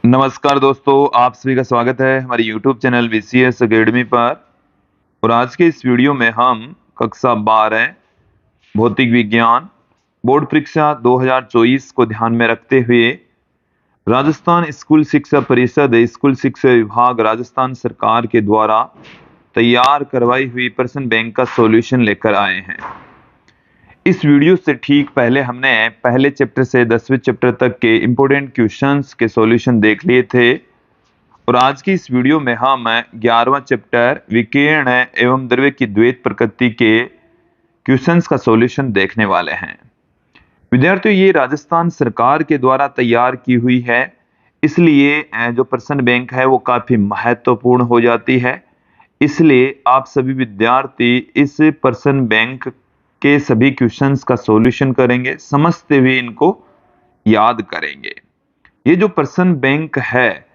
नमस्कार दोस्तों, आप सभी का स्वागत है हमारे YouTube चैनल VCS अकेडमी पर। और आज के इस वीडियो में हम कक्षा 12 भौतिक विज्ञान बोर्ड परीक्षा 2024 को ध्यान में रखते हुए राजस्थान स्कूल शिक्षा परिषद स्कूल शिक्षा विभाग राजस्थान सरकार के द्वारा तैयार करवाई हुई प्रश्न बैंक का सॉल्यूशन लेकर आए हैं। इस वीडियो से ठीक पहले हमने पहले चैप्टर से 10वें चैप्टर तक के इंपॉर्टेंट क्वेश्चंस के सॉल्यूशन देख लिए थे और आज की इस वीडियो में हम 11वां चैप्टर विकिरण एवं द्रव्य की द्वैत प्रकृति के क्वेश्चंस का सॉल्यूशन देखने वाले हैं। विद्यार्थियों, ये राजस्थान सरकार के द्वारा तैयार की हुई है, इसलिए जो प्रश्न बैंक है वो काफी महत्वपूर्ण हो जाती है। इसलिए आप सभी विद्यार्थी इस प्रश्न बैंक के सभी क्वेश्चंस का सॉल्यूशन करेंगे, समझते हुए इनको याद करेंगे। ये जो प्रश्न बैंक है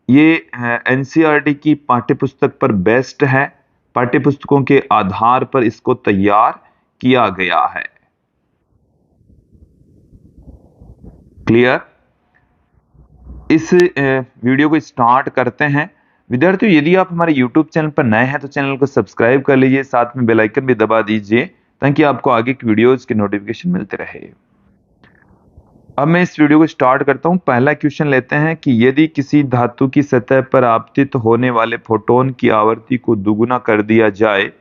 ये एनसीईआरटी की पाठ्यपुस्तक पर बेस्ड है। पाठ्यपुस्तकों के आधार पर इसको तैयार किया गया है। क्लियर? इस वीडियो को स्टार्ट करते हैं। विद्यार्थियों, यदि आप हमारे YouTube चैनल पर नए हैं तो चैनल को सब्सक्राइब कर लीजिए, साथ में बेल आइकन भी दबा दीजिए ताकि आपको आगे की वीडियोस के नोटिफिकेशन मिलते रहे। अब मैं इस वीडियो को स्टार्ट करता हूं। पहला क्वेश्चन लेते हैं कि यदि किसी धातु की सतह पर आपतित होने वाले फोटोन की आवृत्ति को दुगुना कर दिया जाए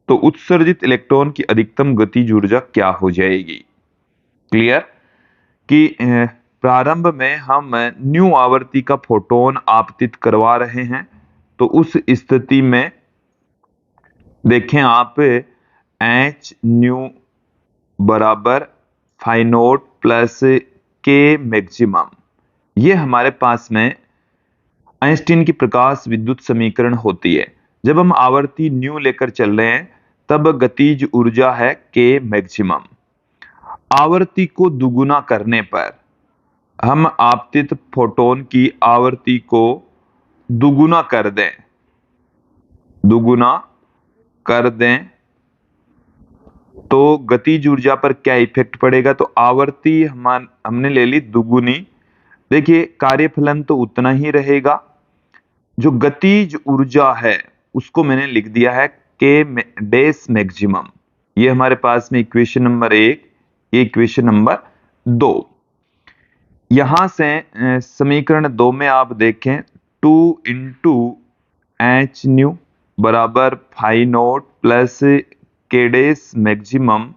तो उत्सर्जित इलेक्ट्रॉन की अधिकतम गतिज ऊर्जा क्या हो जाएगी? क्लियर? कि प्रारंभ में हम न्यू आवृत्ति का फोटोन आपतित करवा रहे हैं, तो उस स्थिति में देखें आप एच न्यू बराबर phi naught plus k maximum, ये हमारे पास में आइंस्टीन की प्रकाश विद्युत समीकरण होती है। जब हम आवर्ती न्यू लेकर चल रहे हैं तब गतिज ऊर्जा है के मैक्सिमम। आवर्ती को दुगुना करने पर हम आपतित फोटोन की आवर्ती को दुगुना कर दें तो गतिज ऊर्जा पर क्या इफेक्ट पड़ेगा? तो आवर्ती हमने ले ली दुगुनी। देखिए, कार्यफलन तो उतना ही रहेगा, जो गतिज ऊर्जा है उसको मैंने लिख दिया है के डैश मैक्सिमम। ये हमारे पास में इक्वेशन नंबर 1, ये इक्वेशन नंबर 2। यहां से समीकरण 2 में आप देखें 2 इंटू एच न्यू बराबर phi naught plus k dash maximum.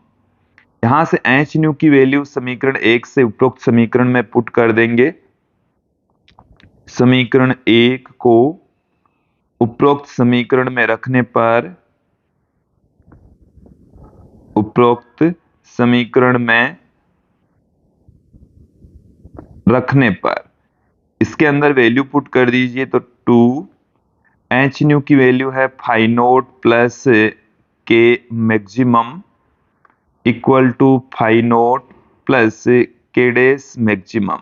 यहां से एच न्यू की वैल्यू समीकरण 1 से उपरोक्त समीकरण में पुट कर देंगे। समीकरण 1 को उपरोक्त समीकरण में रखने पर इसके अंदर वैल्यू पुट कर दीजिए तो 2 एच न्यू की वैल्यू है phi naught plus k maximum equal to phi naught plus k dash maximum.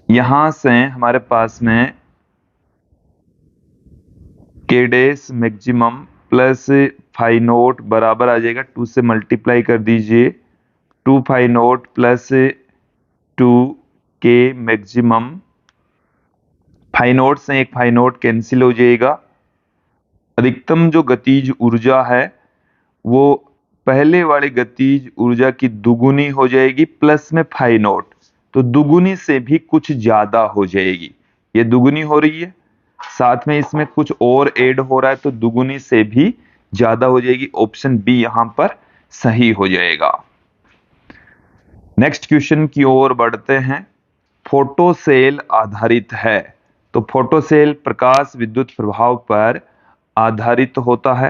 यहां से हमारे पास में k dash maximum plus phi naught बराबर आ जाएगा 2 से मल्टीप्लाई कर दीजिए 2 फाई नॉट प्लस 2 के मैक्सिमम। फाई नॉट से एक फाई नॉट कैंसिल हो जाएगा। अधिकतम जो गतिज ऊर्जा है वो पहले वाली गतिज ऊर्जा की दुगुनी हो जाएगी प्लस में फाई नॉट, तो दुगुनी से भी कुछ ज्यादा हो जाएगी। ये दुगुनी हो रही है, साथ में इसमें कुछ और ऐड हो रहा है तो दुगुनी से भी ज्यादा हो जाएगी। ऑप्शन बी यहां पर सही हो जाएगा। नेक्स्ट क्वेश्चन की ओर बढ़ते हैं। फोटोसेल आधारित है, तो फोटोसेल प्रकाश विद्युत प्रभाव पर आधारित होता है,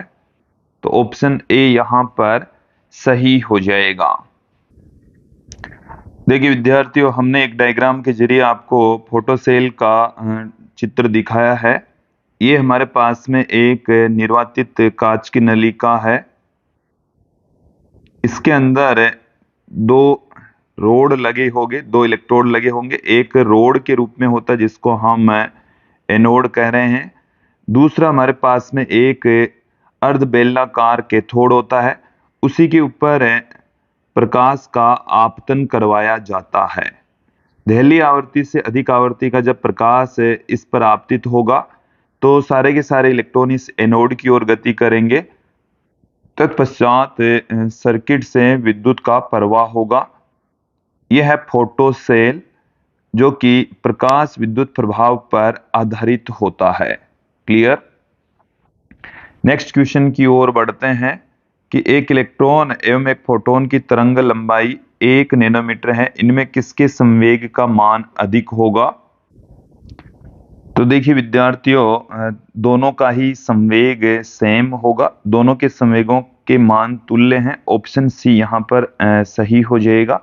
तो ऑप्शन ए यहां पर सही हो जाएगा। देखिए विद्यार्थियों, हमने एक डायग्राम के जरिए आपको फोटोसेल का चित्र दिखाया है। ये हमारे पास में एक निर्वातित कांच की नलिका है। इसके अंदर 2 रोड लगे होंगे, 2 इलेक्ट्रोड लगे होंगे। एक रोड के रूप में होता है जिसको हम एनोड कह रहे हैं। दूसरा हमारे पास में एक अर्ध बेलनाकार कैथोड होता है, उसी के ऊपर प्रकाश का आपतन करवाया जाता है। दहली आवृत्ति से अधिक आवृत्ति का जब प्रकाश इस पर आपतित होगा तो सारे के सारे इलेक्ट्रॉन इस एनोड की ओर गति करेंगे। तत्पश्चात सर्किट से विद्युत का प्रवाह होगा। यह है फोटोसेल, जो कि प्रकाश विद्युत प्रभाव पर आधारित होता है। क्लियर। नेक्स्ट क्वेश्चन की ओर बढ़ते हैं कि एक इलेक्ट्रॉन एवं एक फोटोन की तरंग लंबाई 1 नैनोमीटर है, इनमें किसके संवेग का मान अधिक होगा? तो देखिए विद्यार्थियों, दोनों का ही संवेग सेम होगा, दोनों के संवेगों के मान तुल्य हैं। ऑप्शन सी यहाँ पर सही हो जाएगा।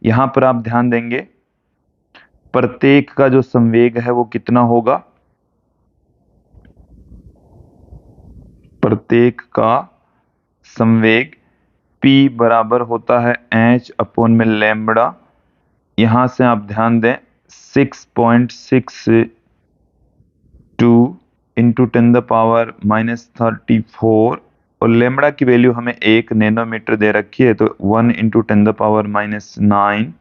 यहाँ पर आप ध्यान देंगे प्रत्येक का जो संवेग है वो कितना होगा? प्रत्येक का संवेग P बराबर होता है h अपॉन में लैम्बडा। यहां से आप ध्यान दें 6.62 इंटू 10⁻⁻34 और लैम्बडा की वैल्यू हमें 1 नैनोमीटर दे रखी है, तो 1 इंटू 10⁻⁹।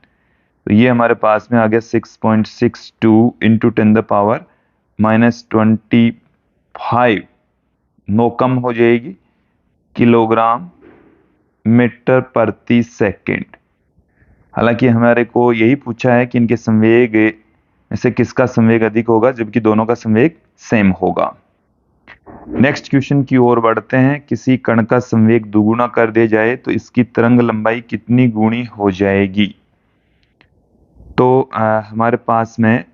तो ये हमारे पास में आ गया 6.62 इंटू 10⁻⁻25। 9 कम हो जाएगी, किलोग्राम मीटर प्रति सेकंड। हालांकि हमारे को यही पूछा है कि इनके संवेग में से किसका संवेग अधिक होगा, जबकि दोनों का संवेग सेम होगा। नेक्स्ट क्वेश्चन की ओर बढ़ते हैं। किसी कण का संवेग दुगुना कर दिया जाए तो इसकी तरंग लंबाई कितनी गुणी हो जाएगी? तो हमारे पास में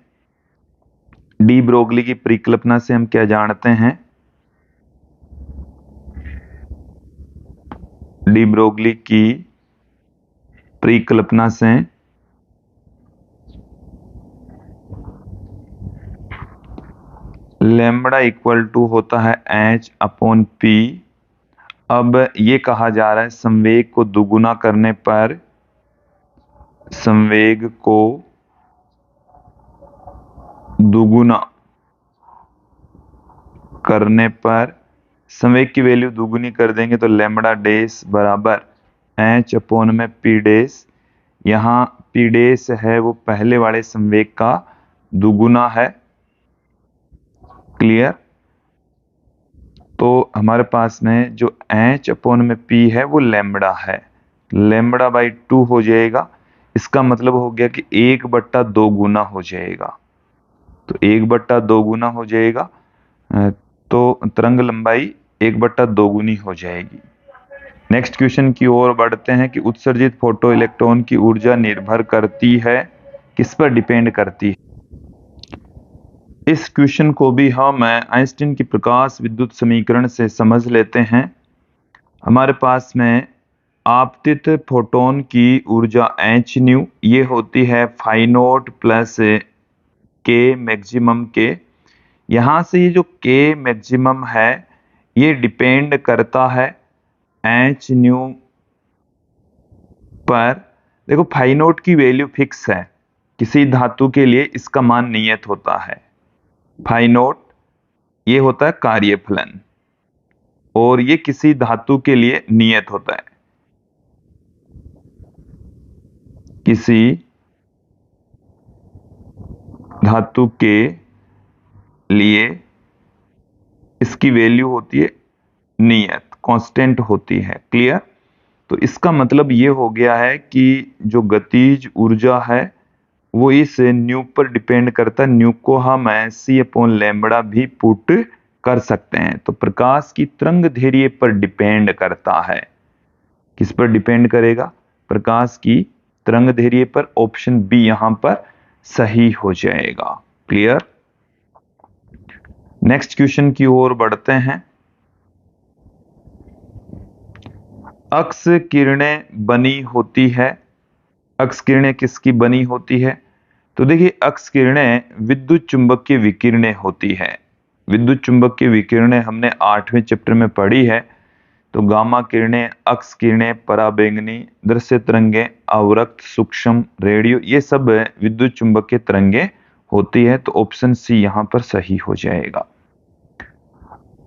डी ब्रोगली की परिकल्पना से हम क्या जानते हैं? डी ब्रोगली की परिकल्पना से लैम्बडा इक्वल टू होता है h अपॉन पी। अब ये कहा जा रहा है संवेग को दुगुना करने पर, संवेग को दुगुना करने पर संवेग की वैल्यू दुगुनी कर देंगे तो लैम्बडा डैश बराबर h अपॉन में पी डैश। यहाँ पी डैश है वो पहले वाले संवेग का दुगुना है। क्लियर। तो हमारे पास में जो h अपॉन में p है वो लैम्बडा है, लैम्बडा बाई 2 हो जाएगा। इसका मतलब हो गया कि 1/2 गुना हो जाएगा, तो 1/2 गुना हो जाएगा, तो तरंग लंबाई 1/2 गुनी हो जाएगी। नेक्स्ट क्वेश्चन की ओर बढ़ते हैं कि उत्सर्जित फोटो इलेक्ट्रॉन की ऊर्जा निर्भर करती है, किस पर डिपेंड करती है? इस क्वेश्चन को भी हम आइंस्टीन की प्रकाश विद्युत समीकरण से समझ लेते हैं। हमारे पास में आपतित फोटोन की ऊर्जा h न्यू, ये होती है phi naught plus k maximum के। यहाँ से ये जो k मैक्सिमम है ये डिपेंड करता है h न्यू पर। देखो फाई नॉट की वैल्यू फिक्स है, किसी धातु के लिए इसका मान नियत होता है। फाई नॉट ये होता है कार्यफलन और ये किसी धातु के लिए नियत होता है। किसी धातु के लिए इसकी वैल्यू होती है नियत, कांस्टेंट होती है। क्लियर। तो इसका मतलब ये हो गया है कि जो गतिज ऊर्जा है वो इस न्यू पर डिपेंड करता है। न्यू को हम c अपॉन लैम्बडा भी पुट कर सकते हैं। तो प्रकाश की तरंग दैर्ध्य पर डिपेंड करता है। किस पर डिपेंड करेगा? प्रकाश की तरंग दैर्ध्य पर। ऑप्शन बी यहां पर सही हो जाएगा। क्लियर। नेक्स्ट क्वेश्चन की ओर बढ़ते हैं। अक्स किरणें बनी होती है, अक्स किरणें किसकी बनी होती है? तो देखिए अक्स किरणें विद्युत चुंबकीय विकिरणें होती है। विद्युत चुंबकीय विकिरणें हमने 8वें चैप्टर में पढ़ी है। तो गामा किरणें, अक्स किरणें, पराबैंगनी, दृश्य तरंगें, अवरक्त, सूक्ष्म, रेडियो, ये सब विद्युत चुंबकीय तरंगें होती है। तो ऑप्शन सी यहां पर सही हो जाएगा।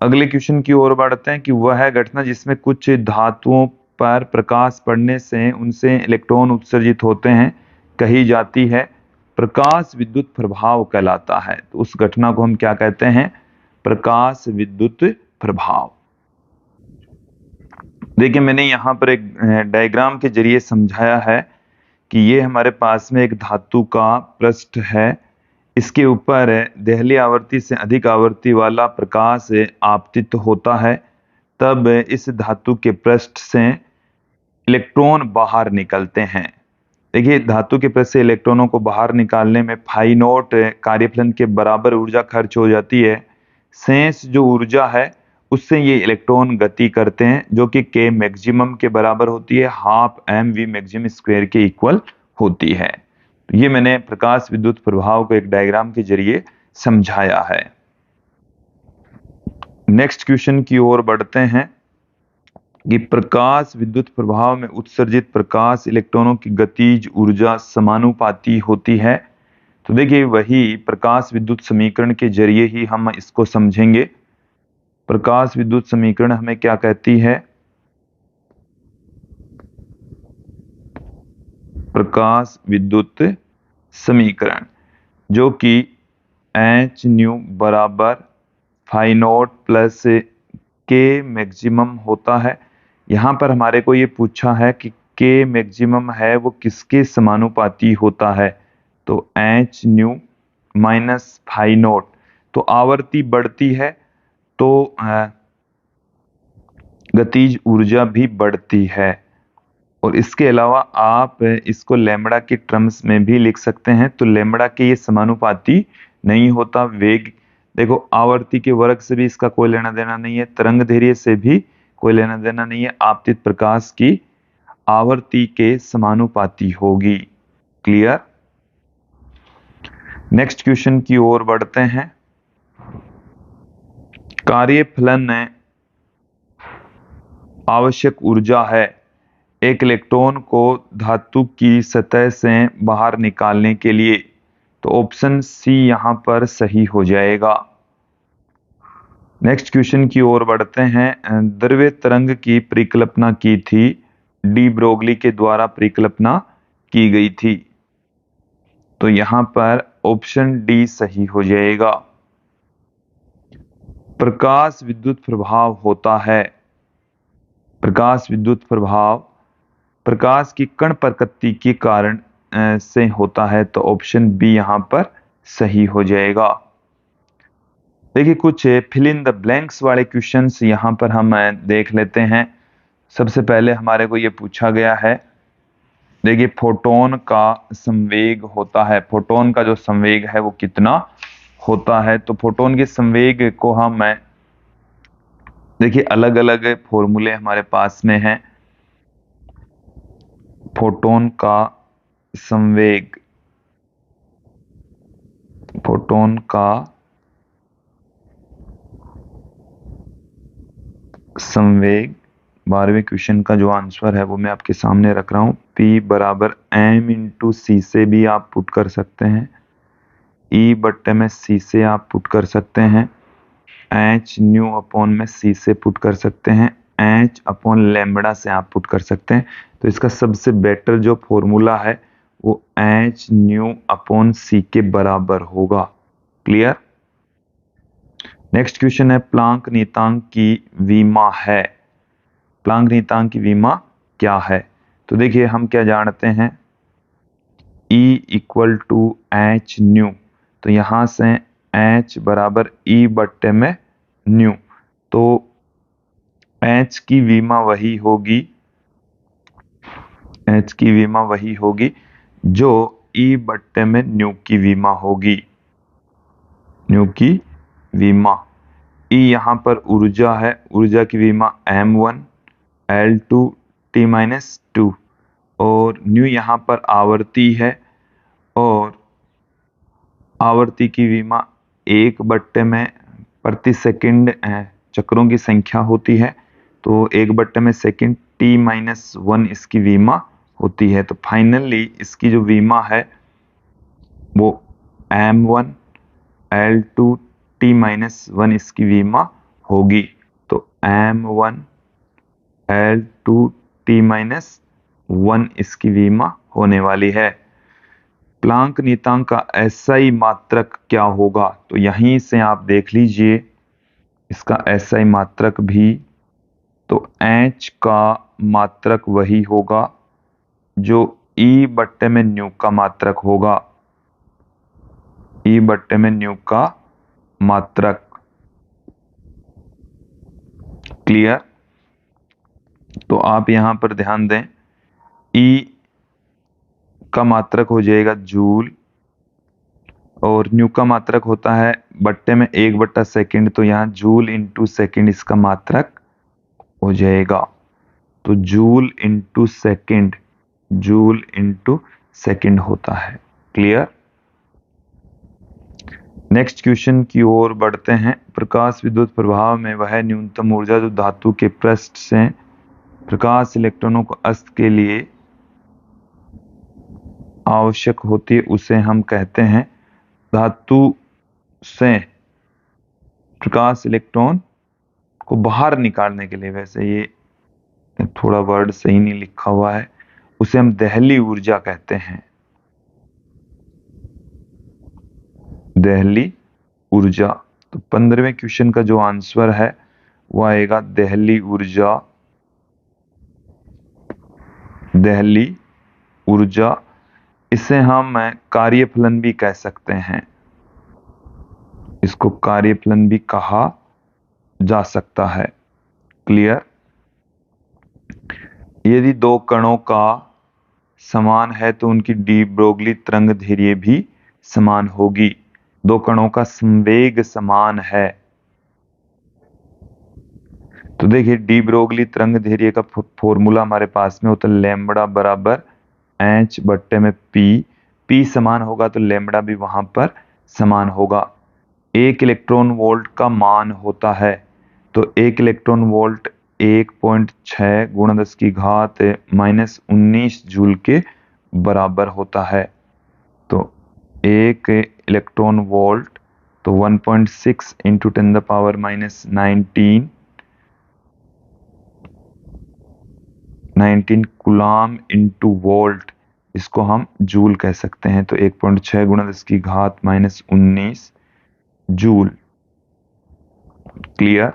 अगले क्वेश्चन की ओर बढ़ते हैं कि वह घटना जिसमें कुछ धातुओं पर प्रकाश पड़ने से उनसे इलेक्ट्रॉन उत्सर्जित होते हैं कही जाती है। प्रकाश विद्युत प्रभाव कहलाता है। तो उस घटना को हम क्या कहते हैं? प्रकाश विद्युत प्रभाव। देखिए मैंने यहाँ पर एक डायग्राम के जरिए समझाया है कि ये हमारे पास में एक धातु का पृष्ठ है, इसके ऊपर देहली आवृत्ति से अधिक आवृत्ति वाला प्रकाश आपतित होता है, तब इस धातु के पृष्ठ से इलेक्ट्रॉन बाहर निकलते हैं। देखिए धातु के पृष्ठ से इलेक्ट्रॉनों को बाहर निकालने में फाई नॉट कार्यफलन के बराबर ऊर्जा खर्च हो जाती है। शेष जो ऊर्जा है उससे ये इलेक्ट्रॉन गति करते हैं, जो कि के मैक्सिमम के बराबर होती है, half m v maximum square के इक्वल होती है। तो ये मैंने प्रकाश विद्युत प्रभाव को एक डायग्राम के जरिए समझाया है। नेक्स्ट क्वेश्चन की ओर बढ़ते हैं कि प्रकाश विद्युत प्रभाव में उत्सर्जित प्रकाश इलेक्ट्रॉनों की गतिज ऊर्जा समानुपाती होती है। तो देखिए वही प्रकाश विद्युत समीकरण के जरिए ही हम इसको समझेंगे। प्रकाश विद्युत समीकरण हमें क्या कहती है? प्रकाश विद्युत समीकरण जो कि एच न्यू बराबर phi naught plus k maximum होता है। यहाँ पर हमारे को ये पूछा है कि के मैक्सिमम है वो किसके समानुपाती होता है? तो h nu minus phi naught. तो आवर्ती बढ़ती है तो गतिज ऊर्जा भी बढ़ती है। और इसके अलावा आप इसको लैम्बडा के टर्म्स में भी लिख सकते हैं। तो लैम्बडा के ये समानुपाती नहीं होता। वेग देखो आवर्ती के वर्ग से भी इसका कोई लेना देना नहीं है, तरंग दैर्ध्य से भी कोई लेना देना नहीं है, आपतित प्रकाश की आवर्ती के समानुपाती होगी। क्लियर? नेक्स्ट क्वेश्चन की ओर बढ़ते हैं। कार्यफलन आवश्यक ऊर्जा है एक इलेक्ट्रॉन को धातु की सतह से बाहर निकालने के लिए। तो ऑप्शन सी यहां पर सही हो जाएगा। नेक्स्ट क्वेश्चन की ओर बढ़ते हैं। द्रव्य तरंग की परिकल्पना की थी, डी ब्रोगली के द्वारा परिकल्पना की गई थी। तो यहां पर ऑप्शन डी सही हो जाएगा। प्रकाश विद्युत प्रभाव होता है। प्रकाश विद्युत प्रभाव प्रकाश की कण प्रकृति के कारण से होता है। तो ऑप्शन बी यहां पर सही हो जाएगा। देखिए कुछ फिल इन द ब्लैंक्स वाले क्वेश्चंस यहां पर हम देख लेते हैं। सबसे पहले हमारे को ये पूछा गया है, देखिए फोटोन का संवेग होता है, फोटोन का जो संवेग है वो कितना होता है? तो फोटोन के संवेग को हम देखिए अलग अलग फॉर्मूले हमारे पास में हैं। फोटोन का संवेग, फोटोन का संवेग 12वें क्वेश्चन का जो आंसर है वो मैं आपके सामने रख रहा हूं। P बराबर m इंटू सी से भी आप पुट कर सकते हैं, E बट्टे में C से आप पुट कर सकते हैं, H न्यू अपॉन में C से पुट कर सकते हैं, H अपॉन लैम्बडा से आप पुट कर सकते हैं। तो इसका सबसे बेटर जो फॉर्मूला है वो H न्यू अपॉन C के बराबर होगा। क्लियर? नेक्स्ट क्वेश्चन है, प्लांक नियतांक की विमा है। प्लांक नियतांक की विमा क्या है? तो देखिए हम क्या जानते हैं, E equal to h nu. तो यहां से H बराबर E बट्टे में न्यू। तो H की विमा वही होगी, H की विमा वही होगी जो E बट्टे में न्यू की विमा होगी, न्यू की विमा। E यहां पर ऊर्जा है, ऊर्जा की विमा m1 L2 T माइनस 2 और न्यू यहां पर आवर्ती है और आवर्ती की विमा 1 बट्टे में प्रति सेकंड चक्रों की संख्या होती है। तो 1 बट्टे में सेकंड T माइनस 1 इसकी विमा होती है। तो फाइनली इसकी जो विमा है वो m1 L2 T माइनस 1 इसकी विमा होगी। तो m1 L2 T माइनस 1 इसकी विमा होने वाली है। प्लांक नियतांक का एसआई मात्रक क्या होगा? तो यहीं से आप देख लीजिए इसका एसआई मात्रक भी, तो एच का मात्रक वही होगा जो ई बट्टे में न्यू का मात्रक होगा, ई बट्टे में न्यू का मात्रक। क्लियर? तो आप यहां पर ध्यान दें, ई का मात्रक हो जाएगा जूल और न्यू का मात्रक होता है बट्टे में 1/सेकंड, तो यहाँ जूल इंटू सेकेंड इसका मात्रक हो जाएगा। तो joule into second, joule into second होता है। क्लियर? नेक्स्ट क्वेश्चन की ओर बढ़ते हैं। प्रकाश विद्युत प्रभाव में वह न्यूनतम ऊर्जा जो धातु के पृष्ठ से प्रकाश इलेक्ट्रॉनों को अस्त के लिए आवश्यक होती है उसे हम कहते हैं धातु से प्रकाश इलेक्ट्रॉन को बाहर निकालने के लिए, वैसे ये थोड़ा वर्ड सही नहीं लिखा हुआ है, उसे हम दहली ऊर्जा कहते हैं, दहली ऊर्जा। तो 15वें क्वेश्चन का जो आंसर है वो आएगा दहली ऊर्जा, दहली ऊर्जा। इसे हम कार्यफलन भी कह सकते हैं, इसको कार्यफलन भी कहा जा सकता है। क्लियर? यदि दो कणों का समान है तो उनकी डी ब्रोगली तरंग दैर्ध्य भी समान होगी। दो कणों का संवेग समान है तो देखिए डी ब्रोगली तरंग दैर्ध्य का फॉर्मूला हमारे पास में होता है लैम्बडा बराबर एच बट्टे में पी। पी समान होगा तो लैम्बडा भी वहां पर समान होगा। 1 इलेक्ट्रॉन वोल्ट का मान होता है, तो 1 इलेक्ट्रॉन वोल्ट 1.6 गुणा 10 की घात -19 जूल के बराबर होता है। तो 1 इलेक्ट्रॉन वोल्ट तो 1.6 इंटू 10⁻19 कूलाम इंटू वोल्ट, इसको हम जूल कह सकते हैं। तो 1.6 गुणा 10 की घात -19 जूल। क्लियर?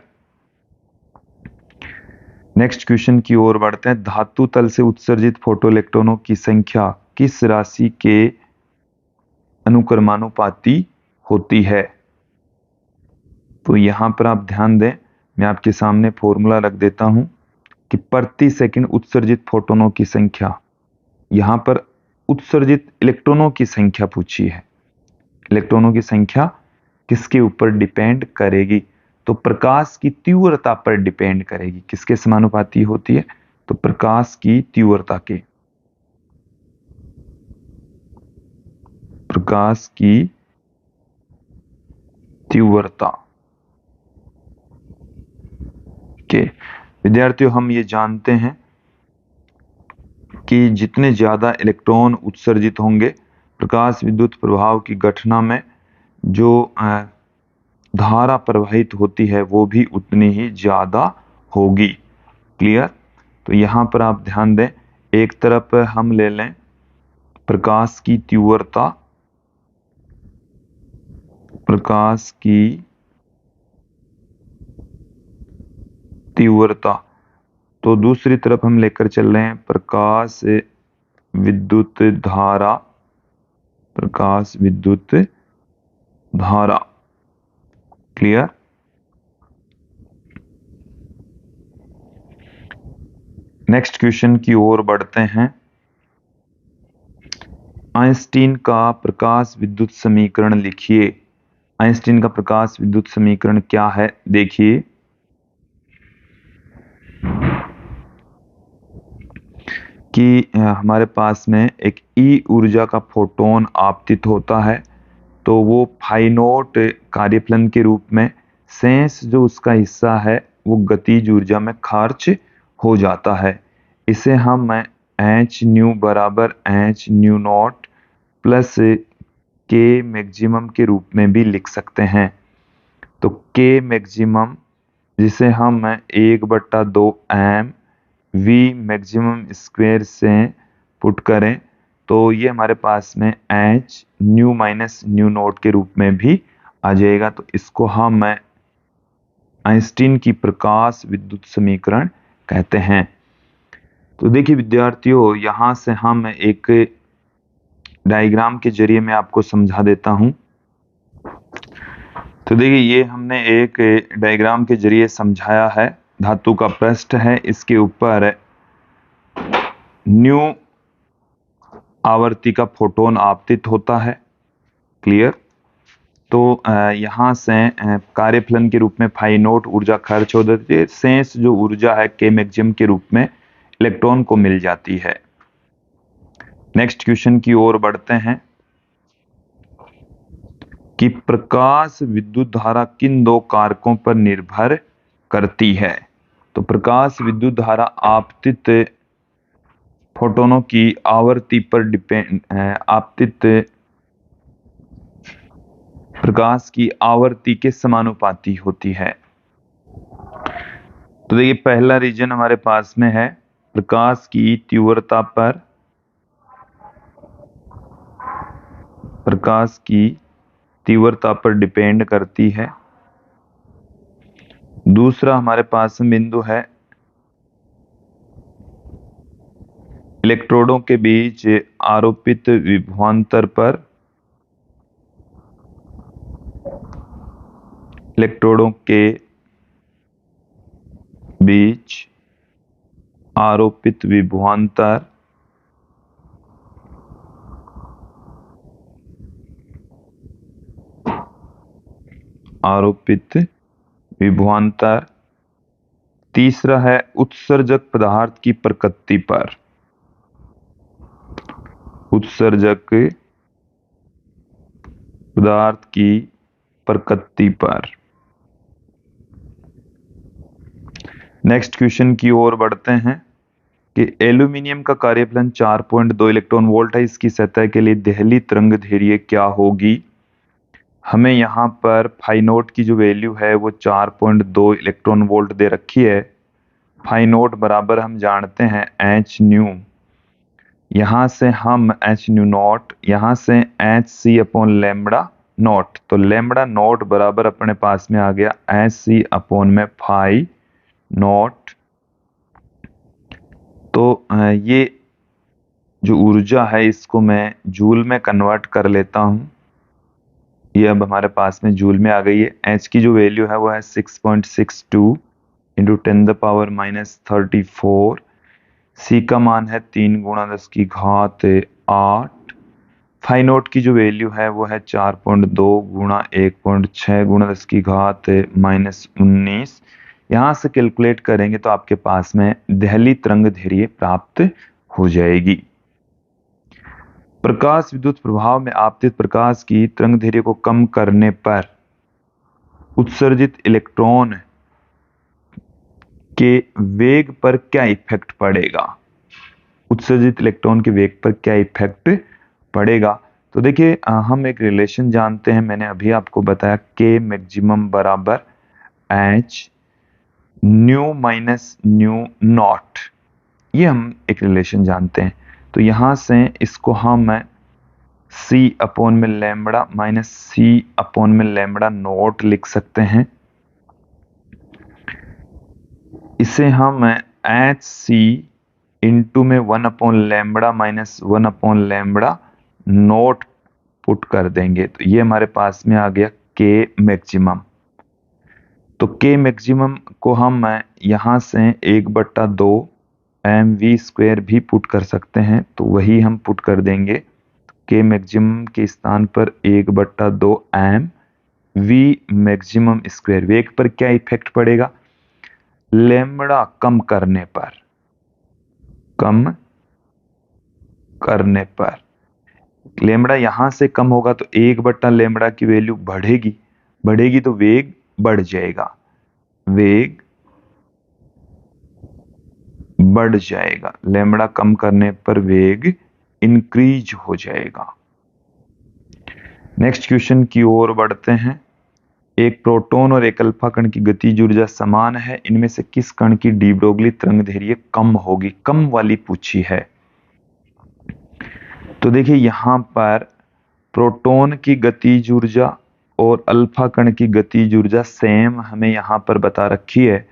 नेक्स्ट क्वेश्चन की ओर बढ़ते हैं। धातु तल से उत्सर्जित फोटो इलेक्ट्रॉनों की संख्या किस राशि के अनुक्रमानुपाती होती है? तो यहां पर आप ध्यान दें, मैं आपके सामने फॉर्मूला रख देता हूं कि प्रति सेकंड उत्सर्जित फोटोनों की संख्या, यहां पर उत्सर्जित इलेक्ट्रॉनों की संख्या पूछी है। इलेक्ट्रॉनों की संख्या किसके ऊपर डिपेंड करेगी? तो प्रकाश की तीव्रता पर डिपेंड करेगी। किसके समानुपाती होती है? तो प्रकाश की तीव्रता के, प्रकाश की तीव्रता के। विद्यार्थियों, हम ये जानते हैं कि जितने ज्यादा इलेक्ट्रॉन उत्सर्जित होंगे प्रकाश विद्युत प्रभाव की घटना में जो धारा प्रवाहित होती है वो भी उतनी ही ज्यादा होगी। क्लियर? तो यहां पर आप ध्यान दें, एक तरफ हम ले लें प्रकाश की तीव्रता, प्रकाश की तीव्रता, तो दूसरी तरफ हम लेकर चल रहे हैं प्रकाश विद्युत धारा, प्रकाश विद्युत धारा। क्लियर? नेक्स्ट क्वेश्चन की ओर बढ़ते हैं। आइंस्टीन का प्रकाश विद्युत समीकरण लिखिए। आइंस्टीन का प्रकाश विद्युत समीकरण क्या है? देखिए, कि हमारे पास में एक ई ऊर्जा का फोटोन आपतित होता है, तो वो फाई नॉट कार्यफलन के रूप में शेष जो उसका हिस्सा है वो गतिज ऊर्जा में खर्च हो जाता है। इसे हम एच न्यू बराबर H new not plus k maximum के रूप में भी लिख सकते हैं। तो के मैक्सिमम जिसे हम 1/2 m v मैक्सिमम स्क्वायर से पुट करें तो ये हमारे पास में H nu minus new not के रूप में भी आ जाएगा। तो इसको हम आइंस्टीन की प्रकाश विद्युत समीकरण कहते हैं। तो देखिए विद्यार्थियों, यहाँ से हम एक डायग्राम के जरिए मैं आपको समझा देता हूं। तो देखिए ये हमने एक डायग्राम के जरिए समझाया है। धातु का पृष्ठ है, इसके ऊपर न्यू आवर्ती का फोटोन आपतित होता है। क्लियर। तो यहाँ से कार्यफलन के रूप में फाई नॉट ऊर्जा खर्च हो जाती है। शेष जो ऊर्जा है के मैक्सिमम के रूप में इलेक्ट्रॉन को मिल जाती है। नेक्स्ट क्वेश्चन की ओर बढ़ते हैं कि प्रकाश विद्युत धारा किन दो कारकों पर निर्भर करती है। तो प्रकाश विद्युत धारा आपतित फोटोनों की आवर्ती पर आपतित प्रकाश की आवर्ती के समानुपाती होती है। तो देखिए पहला रीजन हमारे पास में है प्रकाश की तीव्रता पर डिपेंड करती है। दूसरा हमारे पास में बिंदु है इलेक्ट्रोडों के बीच आरोपित विभवांतर पर इलेक्ट्रोडों के बीच आरोपित विभवांतर तीसरा है उत्सर्जक पदार्थ की प्रकृति पर नेक्स्ट क्वेश्चन की ओर बढ़ते हैं कि एल्यूमिनियम का कार्यफलन 4.2 इलेक्ट्रॉन वोल्ट है। इसकी सतह के लिए देहली तरंग दैर्ध्य क्या होगी। हमें यहाँ पर फाई नॉट की जो वैल्यू है वो 4.2 इलेक्ट्रॉन वोल्ट दे रखी है। फाई नॉट बराबर हम जानते हैं एच न्यू, यहाँ से हम एच न्यू नॉट, यहाँ से h c upon lambda naught. तो लेमड़ा नॉट बराबर अपने पास में आ गया एच सी अपॉन में फाई नॉट। तो ये जो ऊर्जा है इसको मैं जूल में कन्वर्ट कर लेता हूं। ये अब हमारे पास में जूल में आ गई है। एच की जो वैल्यू है वो है 6.62 इंटू 10⁻34। सी का मान है 3 गुणा 10 की घात 8। फाई नॉट की जो वैल्यू है वो है 4.2 गुणा 1.6 गुणा 10 की घात -19। यहां से कैलकुलेट करेंगे तो आपके पास में देहली तरंग दैर्ध्य प्राप्त हो जाएगी। प्रकाश विद्युत प्रभाव में आपतित प्रकाश की तरंग दैर्ध्य को कम करने पर उत्सर्जित इलेक्ट्रॉन के वेग पर क्या इफेक्ट पड़ेगा। उत्सर्जित इलेक्ट्रॉन के वेग पर क्या इफेक्ट पड़ेगा। तो देखिए हम एक रिलेशन जानते हैं, मैंने अभी आपको बताया के मैक्सिमम बराबर H nu minus new not. ये हम एक रिलेशन जानते हैं। तो यहां से इसको हम सी अपॉन में लैम्बडा माइनस सी अपॉन में लैम्बडा नॉट लिख सकते हैं। इसे हम एच सी इंटू में 1 upon lambda minus 1 upon lambda naught put कर देंगे। तो ये हमारे पास में आ गया के मैक्सिमम। तो के मैक्सिमम को हम यहां से 1/2 mv² भी पुट कर सकते हैं। तो वही हम पुट कर देंगे के मैक्सिमम के स्थान पर 1/2 mv मैक्सिमम स्क्वायर। वेग पर क्या इफेक्ट पड़ेगा, लैम्बडा कम करने पर लैम्बडा यहां से कम होगा तो 1/λ की वैल्यू बढ़ेगी तो वेग बढ़ जाएगा, लैम्बडा कम करने पर वेग इंक्रीज हो जाएगा। नेक्स्ट क्वेश्चन की ओर बढ़ते हैं। एक प्रोटॉन और एक अल्फा कण की गतिज ऊर्जा समान है, इनमें से किस कण की डी ब्रोगली तरंग दैर्ध्य कम होगी। कम वाली पूछी है। तो देखिए यहाँ पर प्रोटॉन की गतिज ऊर्जा और अल्फा कण की गतिज ऊर्जा सेम हमें यहाँ पर बता रखी है।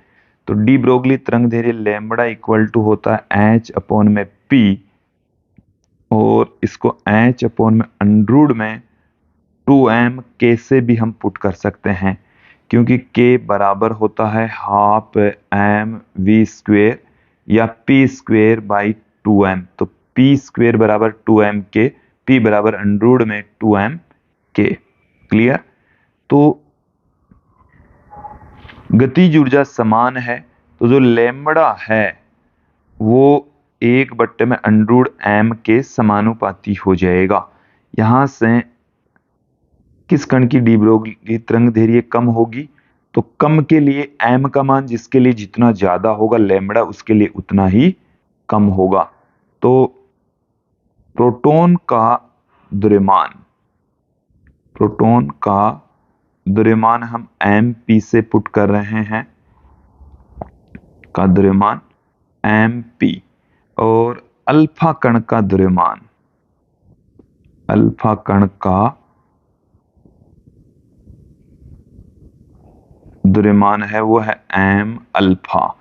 तो डी ब्रोगली तरंगदैर्घ्य लैम्बडा इक्वल टू होता है एच अपॉन में पी, और इसको एच अपॉन में अंडरूड में 2m के से भी हम पुट कर सकते हैं, क्योंकि k बराबर होता है हाफ एम वी स्क्वेयर या पी स्क्वेयर बाई 2m। तो पी स्क्वेयर बराबर 2m के, p बराबर अंडरूड में 2m के। क्लियर? तो गतिज ऊर्जा समान है, तो जो लैम्बडा है वो 1 में अंडरूड m के समानुपाती हो जाएगा। यहां से किस कण की डी ब्रोगली तरंगदैर्घ्य कम होगी? तो कम के लिए m का मान जिसके लिए जितना ज्यादा होगा लैम्बडा उसके लिए उतना ही कम होगा। तो प्रोटॉन का द्रव्यमान हम mp से पुट कर रहे हैं, का द्रव्यमान mp, और अल्फा कण का द्रव्यमान है वो है m अल्फा,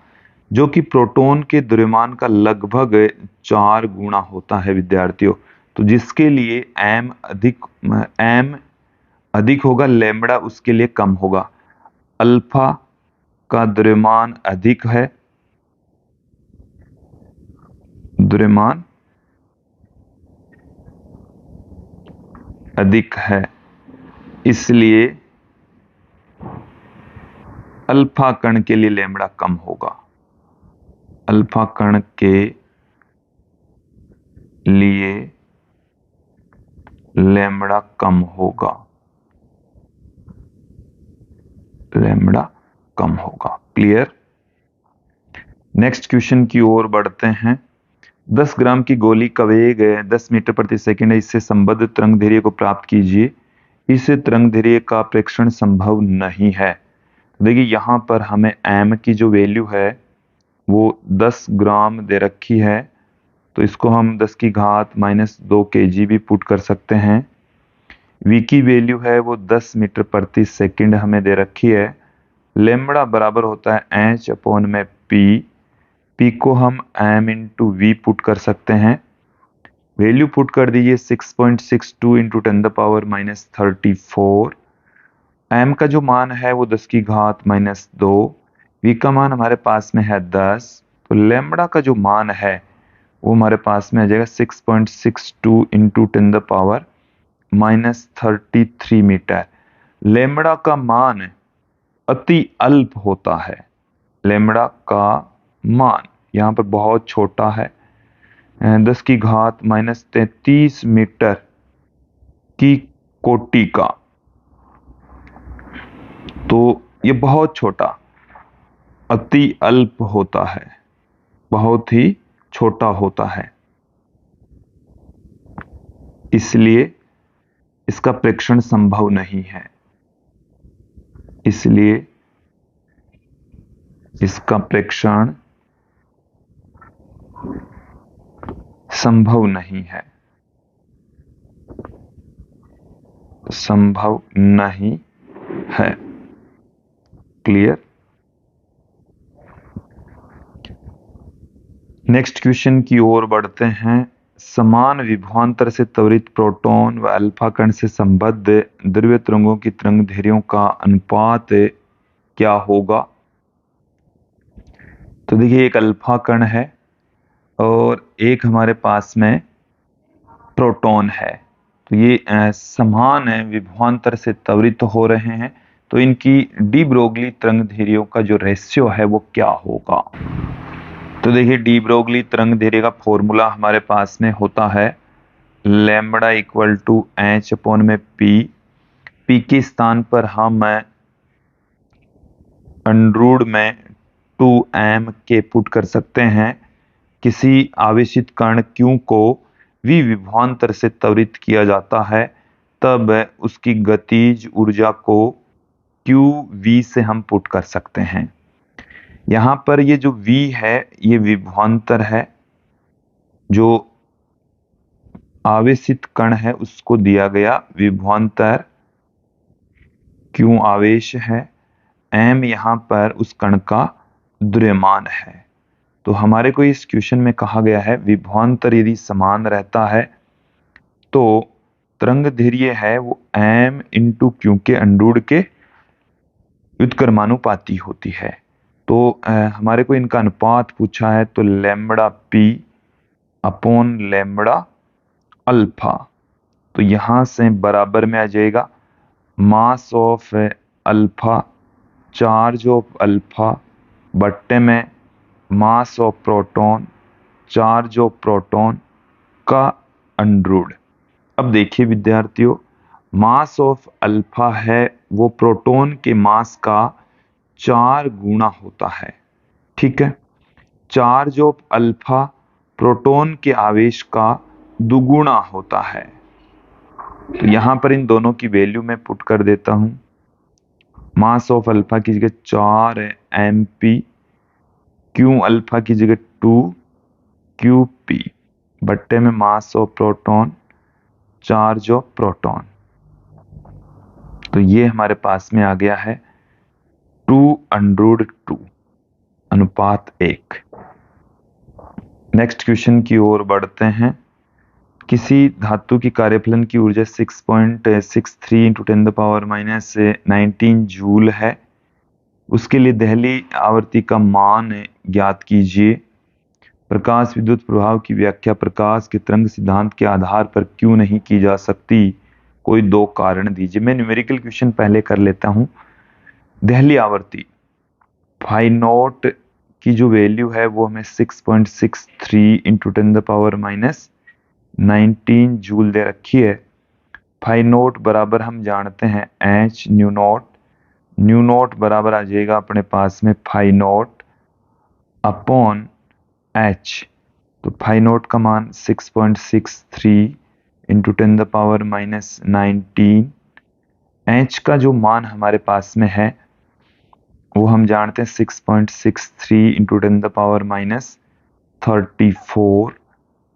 जो कि प्रोटॉन के द्रव्यमान का लगभग 4 गुना होता है विद्यार्थियों। तो जिसके लिए m अधिक होगा लैम्बडा उसके लिए कम होगा। अल्फा का द्रव्यमान अधिक है, इसलिए अल्फा कण के लिए लैम्बडा कम होगा। अल्फा कण के लिए लैम्बडा कम होगा, क्लियर? नेक्स्ट क्वेश्चन की ओर बढ़ते हैं। 10 ग्राम की गोली का वेग 10 मीटर प्रति सेकंड है, इससे संबद्ध तरंगदैर्घ्य को प्राप्त कीजिए। इस तरंगदैर्घ्य का प्रेक्षण संभव नहीं है। देखिए यहाँ पर हमें m की जो वैल्यू है वो 10 ग्राम दे रखी है, तो इसको हम 10 की घात -2 kg भी पुट कर सकते हैं। v की वैल्यू है वो 10 मीटर प्रति सेकंड हमें दे रखी है। लैम्बडा बराबर होता है h अपॉन में p को हम m इंटू वी पुट कर सकते हैं। वैल्यू पुट कर दीजिए 6.62 इंटू 10⁻34। m का जो मान है वो 10 की घात -2, v का मान हमारे पास में है 10, तो लैम्बडा का जो मान है वो हमारे पास में आ जाएगा 6.62 इंटू 10⁻33 मीटर। लैम्बडा का मान अति अल्प होता है, लैम्बडा का मान यहाँ पर बहुत छोटा है, 10 की घात -33 मीटर की कोटि का, तो ये बहुत छोटा, अति अल्प होता है, बहुत ही छोटा होता है, इसलिए इसका प्रेक्षण संभव नहीं है। इसलिए इसका प्रेक्षण संभव नहीं है, क्लियर? नेक्स्ट क्वेश्चन की ओर बढ़ते हैं। समान विभवांतर से त्वरित प्रोटॉन व अल्फा कण से संबद्ध द्रव्य तरंगों की तरंगदैर्घ्यों का अनुपात क्या होगा? तो देखिए एक अल्फा कण है और एक हमारे पास में प्रोटॉन है, तो ये समान विभवांतर से त्वरित हो रहे हैं, तो इनकी डी ब्रोगली तरंगदैर्घ्यों का जो रेशियो है वो क्या होगा? तो देखिए डी ब्रोगली तरंगदैर्घ्य का फॉर्मूला हमारे पास में होता है lambda equal to h upon में पी के स्थान पर हम अंडरूड में 2m के पुट कर सकते हैं। किसी आवेशित कण q को v विभवांतर से त्वरित किया जाता है, तब उसकी गतिज ऊर्जा को qv से हम पुट कर सकते हैं। यहाँ पर ये जो v है ये विभवांतर है जो आवेशित कण है उसको दिया गया विभवांतर Q आवेश है, m यहाँ पर उस कण का द्रव्यमान है। तो हमारे को इस क्वेश्चन में कहा गया है विभवांतर यदि समान रहता है तो तरंग दैर्घ्य है वो m इंटू क्यू के अंडूड के व्युत्क्रमानुपाती होती है। तो हमारे को इनका अनुपात पूछा है तो lambda p upon lambda alpha, तो यहां से बराबर में आ जाएगा mass of alpha, charge of alpha बट्टे में mass of proton, charge of proton का अंडरूट। अब देखिए विद्यार्थियों, मास ऑफ अल्फा है वो प्रोटॉन के मास का 4 गुना होता है, ठीक है। चार्ज ऑफ अल्फा प्रोटॉन के आवेश का दुगुना होता है। तो यहां पर इन दोनों की वैल्यू मैं पुट कर देता हूं। मास ऑफ अल्फा की जगह 4 mp, क्यू अल्फा की जगह 2 qp बट्टे में mass of proton, charge of proton. तो ये हमारे पास में आ गया है 2√2 अनुपात 1। नेक्स्ट क्वेश्चन की ओर बढ़ते हैं। किसी धातु की कार्यफलन की ऊर्जा 6.63 इंटू 10⁻⁻19 जूल है। उसके लिए दहली आवर्ती का मान ज्ञात कीजिए। प्रकाश विद्युत प्रभाव की व्याख्या प्रकाश के तरंग सिद्धांत के आधार पर क्यों नहीं की जा सकती? कोई 2 कारण दीजिए। मैं न्यूमेरिकल क्वेश्चन पहले कर लेता हूं। दहली आवर्ती फाई नॉट की जो वैल्यू है वो हमें 6.63 इंटू 10⁻⁻19 जूल दे रखी है। फाई नॉट बराबर हम जानते हैं H new not, new not बराबर आ जाएगा अपने पास में फाई नॉट अपॉन एच। तो फाई नॉट का मान 6.63 इंटू 10⁻⁻19। एच का जो मान हमारे पास में है वो हम जानते हैं 6.63 इंटू 10⁻34।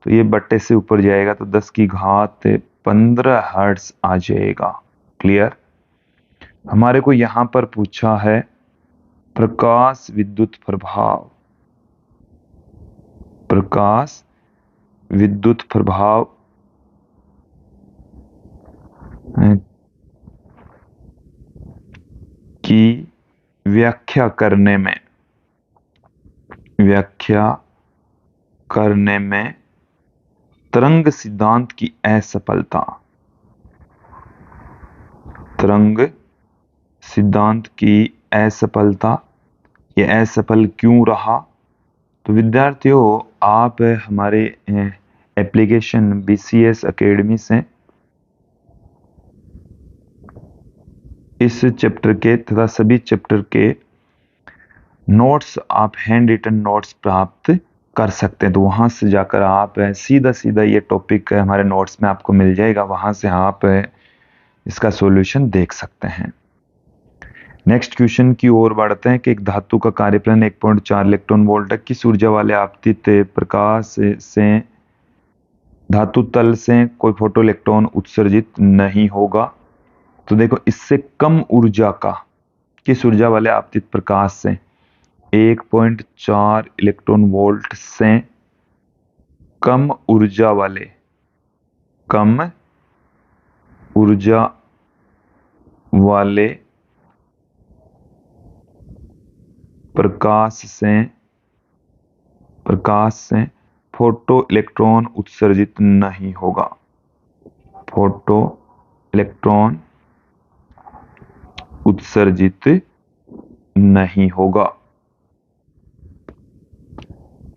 तो ये बट्टे से ऊपर जाएगा तो 10 की घात 15 हर्ट्ज आ जाएगा। क्लियर। हमारे को यहां पर पूछा है प्रकाश विद्युत प्रभाव, प्रकाश विद्युत प्रभाव की व्याख्या करने में तरंग सिद्धांत की असफलता, तरंग सिद्धांत की असफलता, ये असफल क्यों रहा? तो विद्यार्थियों आप हमारे एप्लीकेशन BCS एकेडमी से इस चैप्टर के तथा सभी चैप्टर के नोट्स, आप हैंड रिटन नोट्स प्राप्त कर सकते हैं। तो वहां से जाकर आप सीधा ये टॉपिक हमारे नोट्स में आपको मिल जाएगा, वहां से आप इसका सॉल्यूशन देख सकते हैं। नेक्स्ट क्वेश्चन की ओर बढ़ते हैं कि एक धातु का कार्यफलन 1.4 इलेक्ट्रॉन वोल्ट किस ऊर्जा वाले आपतित प्रकाश से धातु तल से कोई फोटो इलेक्ट्रॉन उत्सर्जित नहीं होगा। तो देखो इससे कम ऊर्जा का, किस ऊर्जा वाले आपतित प्रकाश से 1.4 इलेक्ट्रॉन वोल्ट से कम ऊर्जा वाले प्रकाश से फोटो इलेक्ट्रॉन उत्सर्जित नहीं होगा, फोटो इलेक्ट्रॉन उत्सर्जित नहीं होगा।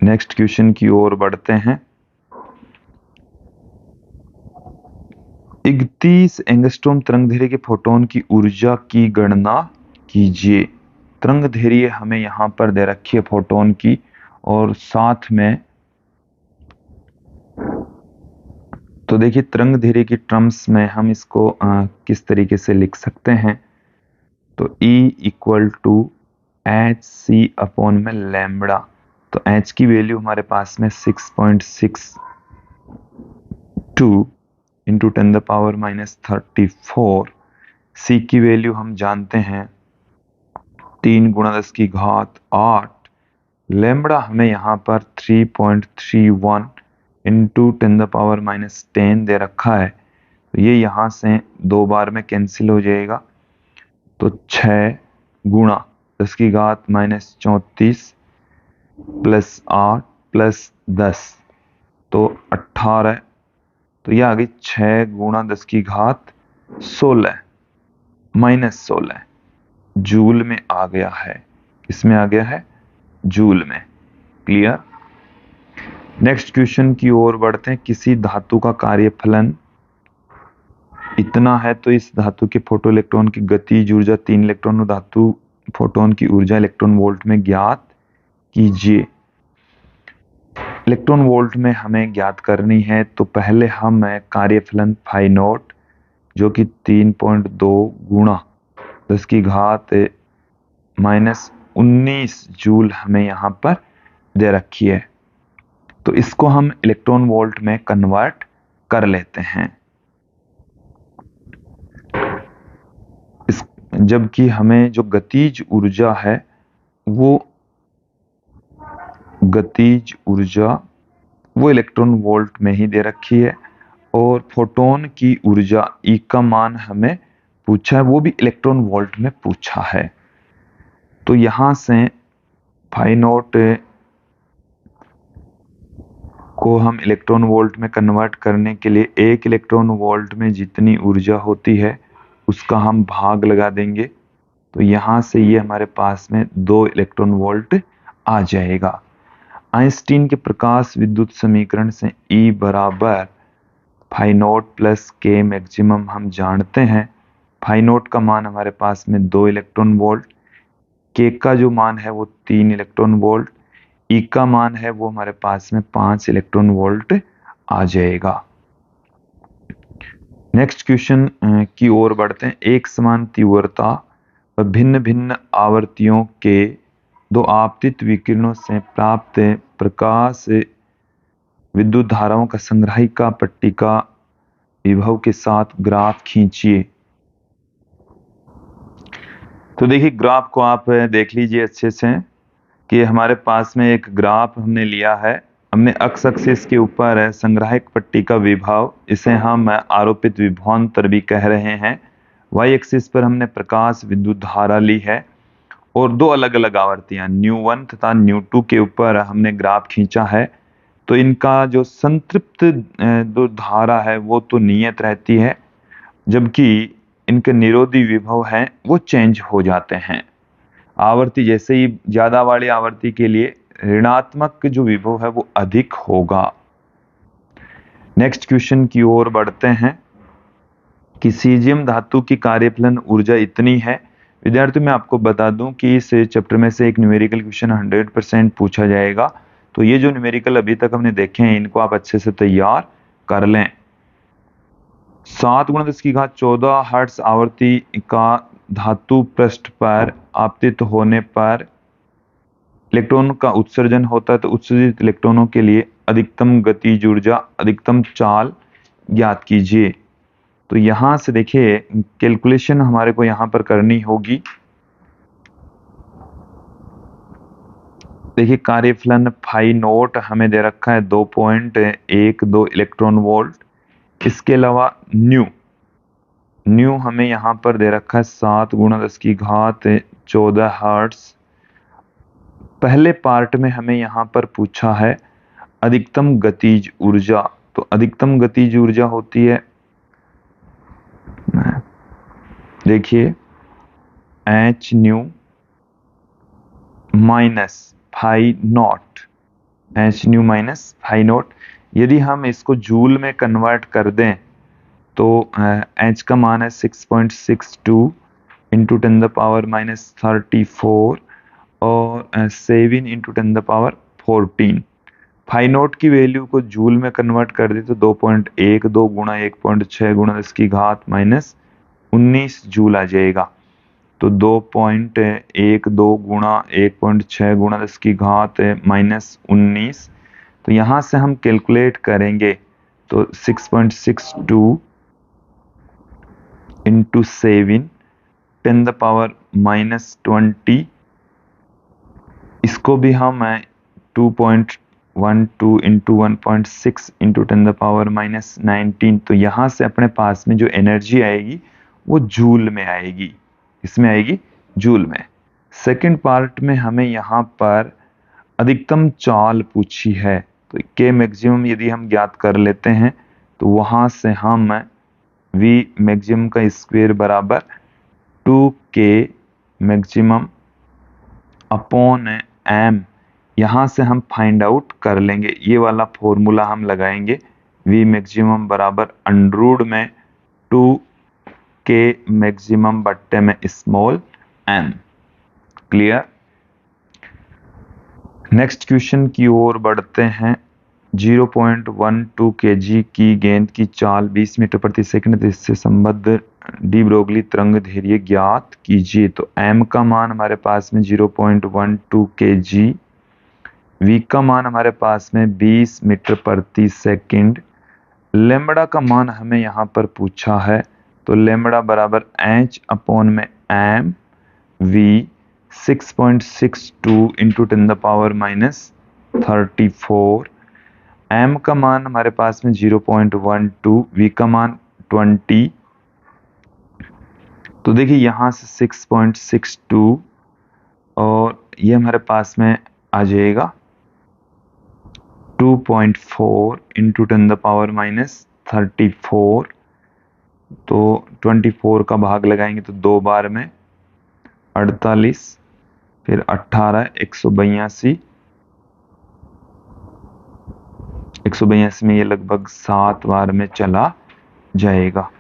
नेक्स्ट क्वेश्चन की ओर बढ़ते हैं। 31 एंगस्ट्रॉम तरंग दैर्घ्य के फोटोन की ऊर्जा की गणना कीजिए। तरंग दैर्घ्य हमें यहां पर दे रखी है फोटोन की, और साथ में तो देखिए तरंग दैर्घ्य की टर्म्स में हम इसको किस तरीके से लिख सकते हैं। तो E equal to HC upon में लैम्बडा। तो H की वैल्यू हमारे पास में 6.6 2 इंटू 10⁻⁻34। सी की वैल्यू हम जानते हैं 3 गुणा 10⁸ लेमड़ा हमें यहाँ पर 3.31 इंटू 10⁻10 दे रखा है, तो ये यहाँ से 2 बार में कैंसिल हो जाएगा। तो 6 गुणा 10⁻34 प्लस 8 प्लस 10 तो 18। तो ये आ गई 6 गुणा 10⁻16 माइनस 16 जूल में आ गया है। किसमें आ गया है? जूल में। क्लियर? नेक्स्ट क्वेश्चन की ओर बढ़ते हैं। किसी धातु का कार्यफलन इतना है तो इस धातु के फोटो इलेक्ट्रॉन की गतिज ऊर्जा 3 इलेक्ट्रॉन और धातु फोटोन की ऊर्जा इलेक्ट्रॉन वोल्ट में ज्ञात कीजिए। इलेक्ट्रॉन वोल्ट में हमें ज्ञात करनी है, तो पहले हम कार्यफलन फाई नॉट जो कि 3.2 गुणा 10⁻⁻19 जूल हमें यहाँ पर दे रखी है, तो इसको हम इलेक्ट्रॉन वोल्ट में कन्वर्ट कर लेते हैं। जबकि हमें जो गतिज ऊर्जा है वो इलेक्ट्रॉन वोल्ट में ही दे रखी है, और फोटोन की ऊर्जा ई का मान हमें पूछा है, वो भी इलेक्ट्रॉन वोल्ट में पूछा है। तो यहां से फाई नॉट को हम इलेक्ट्रॉन वोल्ट में कन्वर्ट करने के लिए 1 इलेक्ट्रॉन वोल्ट में जितनी ऊर्जा होती है उसका हम भाग लगा देंगे, तो यहां से ये हमारे पास में 2 इलेक्ट्रॉन वोल्ट आ जाएगा। आइंस्टीन के प्रकाश विद्युत समीकरण से E बराबर phi naught plus k maximum हम जानते हैं। फाई नॉट का मान हमारे पास में 2 इलेक्ट्रॉन वोल्ट, के का जो मान है वो 3 इलेक्ट्रॉन वोल्ट, ई का मान है वो हमारे पास में 5 इलेक्ट्रॉन वोल्ट आ जाएगा। नेक्स्ट क्वेश्चन की ओर बढ़ते हैं। एक समान तीव्रता व भिन्न भिन्न आवर्तियों के 2 आपतित विकिरणों से प्राप्त प्रकाश विद्युत धाराओं का संग्राहिका पट्टिका विभव के साथ ग्राफ खींचिए। तो देखिए ग्राफ को आप देख लीजिए अच्छे से कि हमारे पास में एक ग्राफ हमने लिया है। हमने एक्स एक्सिस के ऊपर संग्राहक पट्टी का विभव, इसे हम आरोपित विभवांतर भी कह रहे हैं। वाई एक्सिस पर हमने प्रकाश विद्युत धारा ली है, और 2 अलग अलग आवर्तियां न्यू 1 तथा न्यू 2 के ऊपर हमने ग्राफ खींचा है। तो इनका जो संतृप्त जो धारा है वो तो नियत रहती है, जबकि इनके निरोधी विभव हैं वो चेंज हो जाते हैं। आवर्ती जैसे ही ज्यादा वाली आवर्ती के लिए ऋणात्मक जो विभव है वो अधिक होगा। नेक्स्ट क्वेश्चन की ओर बढ़ते हैं कि सीजियम धातु की कार्यफलन ऊर्जा इतनी है। विद्यार्थी मैं आपको बता दूं कि इस चैप्टर में से एक न्यूमेरिकल क्वेश्चन 100% पूछा जाएगा, तो ये जो न्यूमेरिकल अभी तक हमने देखे हैं इनको आप अच्छे से तैयार कर लें। 7 × 10⁻14 हर्ट्ज आवर्ती का धातु पृष्ठ पर आपतित होने पर इलेक्ट्रॉन का उत्सर्जन होता है, तो उत्सर्जित इलेक्ट्रॉनों के लिए अधिकतम गतिज ऊर्जा अधिकतम चाल ज्ञात कीजिए। तो यहां से देखिए कैलकुलेशन हमारे को यहां पर करनी होगी। देखिए कार्यफलन फाई नॉट हमें दे रखा है 2.12 इलेक्ट्रॉन वोल्ट। इसके अलावा न्यू हमें यहां पर दे रखा है 7 × 10⁻14 हर्ट्ज। पहले पार्ट में हमें यहां पर पूछा है अधिकतम गतिज ऊर्जा, तो अधिकतम गतिज ऊर्जा होती है, देखिए h nu minus phi naught, h nu minus phi naught. यदि हम इसको जूल में कन्वर्ट कर दें तो एच का मान है 6.62 इंटू 10⁻⁻34 और 7 इंटू 10⁻14। फाई नॉट की वैल्यू को जूल में कन्वर्ट कर दे तो 2.12 गुणा 1.6 गुणा 10⁻19 जूल आ जाएगा। तो 2.12 गुणा 1.6 गुणा 10⁻19। तो यहाँ से हम कैलकुलेट करेंगे तो 6.62 इंटू 7 10⁻⁻20, इसको भी हम 2.12 इंटू 1.6 इंटू 10⁻⁻19, तो यहाँ से अपने पास में जो एनर्जी आएगी वो जूल में आएगी। इसमें आएगी जूल में। सेकंड पार्ट में हमें यहाँ पर अधिकतम चाल पूछी है, तो के मैक्सिमम यदि हम ज्ञात कर लेते हैं तो वहां से हम वी मैक्सिमम का स्क्वायर बराबर 2k मैक्सिमम अपॉन m, यहां से हम फाइंड आउट कर लेंगे। ये वाला फॉर्मूला हम लगाएंगे, वी मैक्सिमम बराबर अंडरूट में 2k मैक्सिमम बट्टे में small m। Clear. Next question की ओर बढ़ते हैं। 0.12 kg की गेंद की चाल 20 मीटर प्रति सेकंड, इससे संबद्ध डी ब्रोगली तरंग धैर्य ज्ञात कीजिए। तो m का मान हमारे पास में 0.12 kg, v का मान हमारे पास में 20 मीटर प्रति सेकंड, लेमड़ा का मान हमें यहाँ पर पूछा है, तो लेमड़ा बराबर h अपॉन में m v 6.62 इंटू 10⁻⁻34, m का मान हमारे पास में 0.12, v का मान 20, तो देखिए यहाँ से 6.62 और ये हमारे पास में आ जाएगा 2.4 इंटू 10⁻⁻34, तो 24 का भाग लगाएंगे तो 2 बार में 48, फिर 18, 182, 182 में ये लगभग 7 बार में चला जाएगा,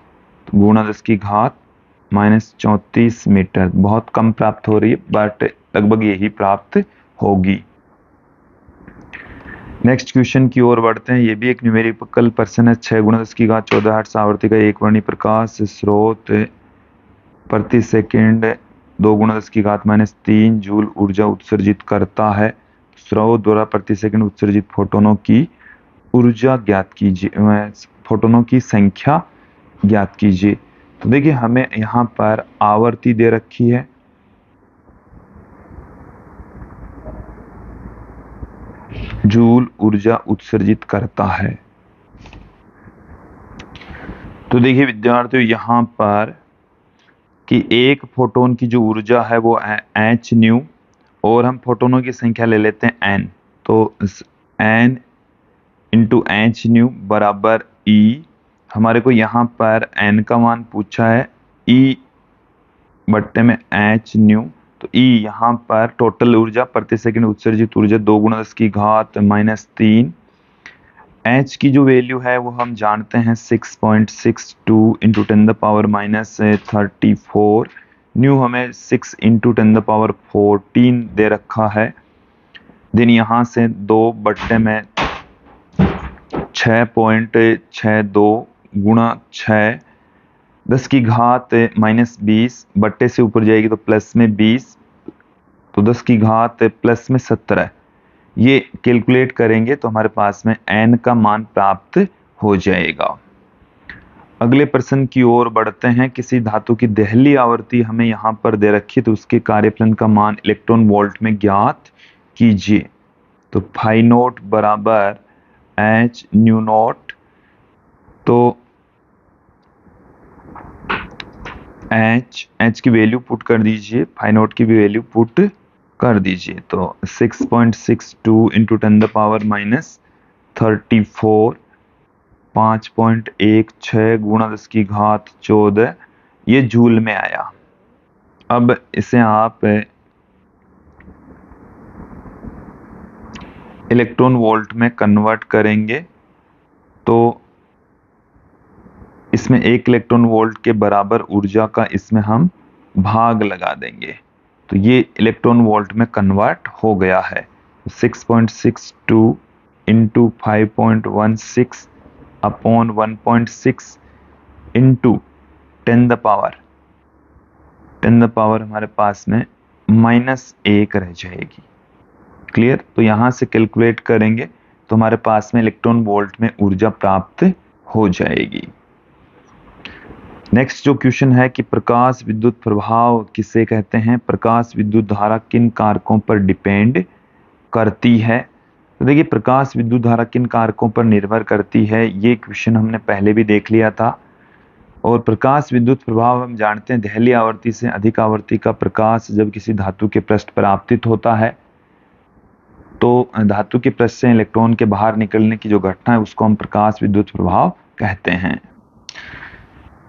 तो गुणा 10 की घात -34 मीटर। बहुत कम प्राप्त हो रही है बट लगभग यही प्राप्त होगी। नेक्स्ट क्वेश्चन की ओर बढ़ते हैं। ये भी एक न्यूमेरिकल प्रश्न है। 6 × 10 की घात 14 हर्ट्ज आवृत्ति का एक वर्णी प्रकाश स्रोत प्रति सेकंड 2 × 10 की घात -3 जूल ऊर्जा उत्सर्जित करता है। स्रोत द्वारा प्रति सेकंड उत्सर्जित फोटोनों की ऊर्जा ज्ञात कीजिए, फोटोनों की संख्या ज्ञात कीजिए। तो देखिए हमें यहाँ पर आवर्ती दे रखी है, जूल ऊर्जा उत्सर्जित करता है। तो देखिए विद्यार्थियों यहाँ पर कि एक फोटोन की जो ऊर्जा है वो h न्यू, और हम फोटोनों की संख्या ले लेते हैं n, तो n इंटू एच न्यू बराबर E। हमारे को यहाँ पर n का मान पूछा है, E बट्टे में h न्यू, तो E यहाँ पर टोटल ऊर्जा प्रति सेकंड उत्सर्जित ऊर्जा 2 × 10 की घात -3। h की जो वैल्यू है वो हम जानते हैं 6.62 इंटू 10⁻⁻34, न्यू हमें 6 इंटू 10⁻14 दे रखा है। देन यहाँ से 2 बट्टे में 6.62 गुणा 6, 10 की घात -20 बट्टे से ऊपर जाएगी तो प्लस में 20, तो 10 की घात प्लस में 17, ये कैलकुलेट करेंगे तो हमारे पास में n का मान प्राप्त हो जाएगा। अगले प्रश्न की ओर बढ़ते हैं। किसी धातु की दहली आवृत्ति हमें यहाँ पर दे रखी है, तो उसके कार्यफलन का मान इलेक्ट्रॉन वोल्ट में ज्ञात कीजिए। तो फाई नोट बराबर h न्यू नोट, तो h की वैल्यू पुट कर दीजिए, फाई नोट की भी वैल्यू पुट कर दीजिए। तो 6.62 इंटू 10⁻⁻34, 5.16 गुणा 10 की घात 14, ये जूल में आया। अब इसे आप इलेक्ट्रॉन वोल्ट में कन्वर्ट करेंगे तो इसमें 1 इलेक्ट्रॉन वोल्ट के बराबर ऊर्जा का इसमें हम भाग लगा देंगे, तो ये इलेक्ट्रॉन वोल्ट में कन्वर्ट हो गया है। 6.62 इंटू 5.16 अपॉन 1.6 इंटू 10 पावर हमारे पास में -1 रह जाएगी। क्लियर। तो यहां से कैलकुलेट करेंगे तो हमारे पास में इलेक्ट्रॉन वोल्ट में ऊर्जा प्राप्त हो जाएगी। नेक्स्ट जो क्वेश्चन है कि प्रकाश विद्युत प्रभाव किसे कहते हैं, प्रकाश विद्युत धारा किन कारकों पर डिपेंड करती है। तो देखिए प्रकाश विद्युत धारा किन कारकों पर निर्भर करती है, ये क्वेश्चन हमने पहले भी देख लिया था। और प्रकाश विद्युत प्रभाव हम जानते हैं दहलीय आवृत्ति से अधिक आवृत्ति का प्रकाश जब किसी धातु के पृष्ठ पर आपतित होता है तो धातु के पृष्ठ से इलेक्ट्रॉन के बाहर निकलने की जो घटना है उसको हम प्रकाश विद्युत प्रभाव कहते हैं।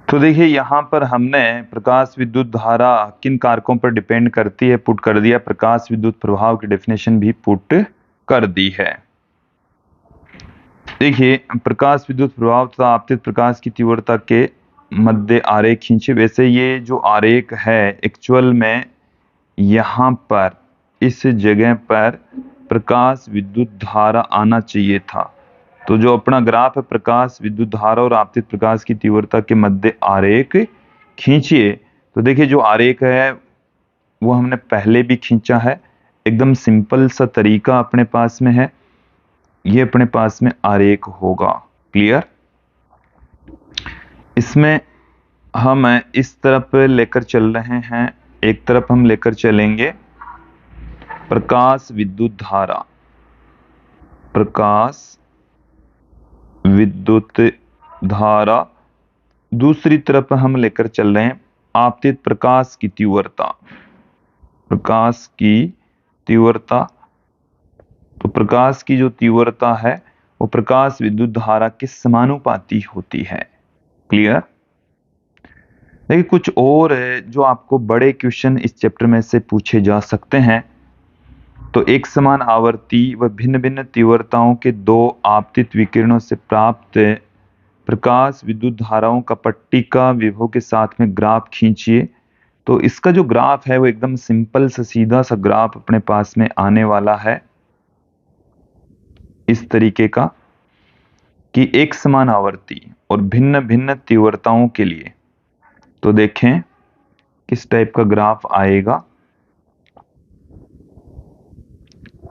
तो देखिए यहाँ पर हमने प्रकाश विद्युत धारा किन कारकों पर डिपेंड करती है पुट कर दिया, प्रकाश विद्युत प्रभाव की डेफिनेशन भी पुट कर दी है। देखिए प्रकाश विद्युत प्रभाव तथा आपतित प्रकाश की तीव्रता के मध्य आरेख खींचे। वैसे ये जो आरेख है एक्चुअल में यहाँ पर इस जगह पर प्रकाश विद्युत धारा आना चाहिए था। तो जो अपना ग्राफ है प्रकाश विद्युत धारा और आपतित प्रकाश की तीव्रता के मध्य आरेख खींचिए। तो देखिए जो आरेख है वो हमने पहले भी खींचा है, एकदम सिंपल सा तरीका अपने पास में है। ये अपने पास में आरेख होगा, क्लियर। इसमें हम इस तरफ लेकर चल रहे हैं, एक तरफ हम लेकर चलेंगे प्रकाश विद्युत धारा, प्रकाश विद्युत धारा, दूसरी तरफ हम लेकर चल रहे हैं आपतित प्रकाश की तीव्रता, प्रकाश की तीव्रता। तो प्रकाश की जो तीव्रता है वो प्रकाश विद्युत धारा के समानुपाती होती है, क्लियर। देखिए कुछ और है जो आपको बड़े क्वेश्चन इस चैप्टर में से पूछे जा सकते हैं। तो एक समान आवर्ती व भिन्न भिन्न तीव्रताओं के दो आपतित विकिरणों से प्राप्त प्रकाश विद्युत धाराओं का पट्टिका विभव के साथ में ग्राफ खींचिए। तो इसका जो ग्राफ है वो एकदम सिंपल सा सीधा सा ग्राफ अपने पास में आने वाला है इस तरीके का कि एक समान आवर्ती और भिन्न भिन्न तीव्रताओं के लिए। तो देखें किस टाइप का ग्राफ आएगा,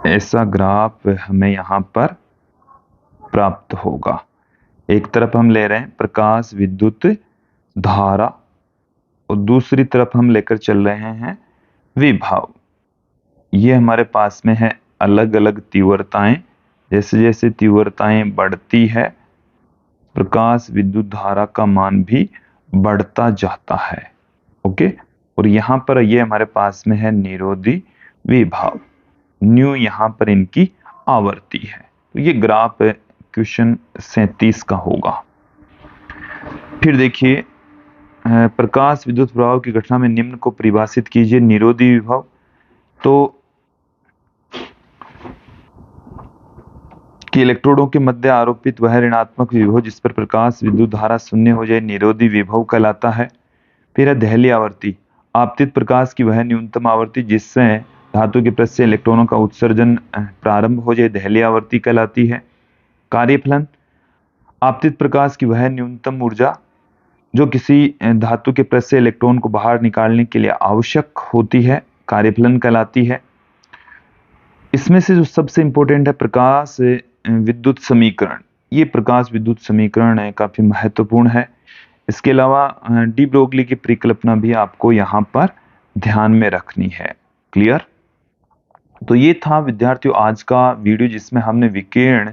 ऐसा ग्राफ हमें यहां पर प्राप्त होगा। एक तरफ हम ले रहे हैं प्रकाश विद्युत धारा और दूसरी तरफ हम लेकर चल रहे हैं विभव। ये हमारे पास में है अलग अलग तीव्रताएं, जैसे जैसे तीव्रताएं बढ़ती है प्रकाश विद्युत धारा का मान भी बढ़ता जाता है, ओके। और यहाँ पर ये हमारे पास में है निरोधी विभव, न्यू यहाँ पर इनकी आवर्ती है। तो ये ग्राफ क्वेश्चन 37 का होगा। फिर देखिए प्रकाश विद्युत प्रभाव की घटना में निम्न को परिभाषित कीजिए। निरोधी विभव, तो कि इलेक्ट्रोडों के मध्य आरोपित वह ऋणात्मक विभव जिस पर प्रकाश विद्युत धारा शून्य हो जाए निरोधी विभव कहलाता है। फिर है दहलीय आवर्ती, आपतित प्रकाश की वह न्यूनतम आवर्ती जिससे धातु के पृष्ठ से इलेक्ट्रॉनों का उत्सर्जन प्रारंभ हो जाए दहलीय आवर्ती कहलाती है। कार्यफलन, आपतित प्रकाश की वह न्यूनतम ऊर्जा जो किसी धातु के पृष्ठ से इलेक्ट्रॉन को बाहर निकालने के लिए आवश्यक होती है, कार्यफलन कहलाती है। इसमें से जो सबसे इंपॉर्टेंट है प्रकाश विद्युत समीकरण, ये प्रकाश विद्युत समीकरण है, काफी महत्वपूर्ण है। इसके अलावा डी ब्रोगली की परिकल्पना भी आपको यहाँ पर ध्यान में रखनी है, क्लियर। तो ये था विद्यार्थियों आज का वीडियो जिसमें हमने विकिरण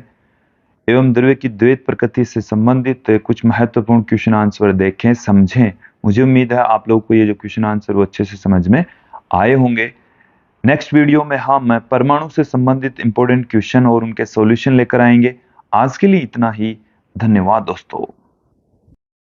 एवं द्रव्य की द्वैत प्रकृति से संबंधित कुछ महत्वपूर्ण क्वेश्चन आंसर देखें, समझें। मुझे उम्मीद है आप लोगों को ये जो क्वेश्चन आंसर वो अच्छे से समझ में आए होंगे। नेक्स्ट वीडियो में हम परमाणु से संबंधित इंपॉर्टेंट क्वेश्चन और उनके सॉल्यूशन लेकर आएंगे। आज के लिए इतना ही, धन्यवाद दोस्तों।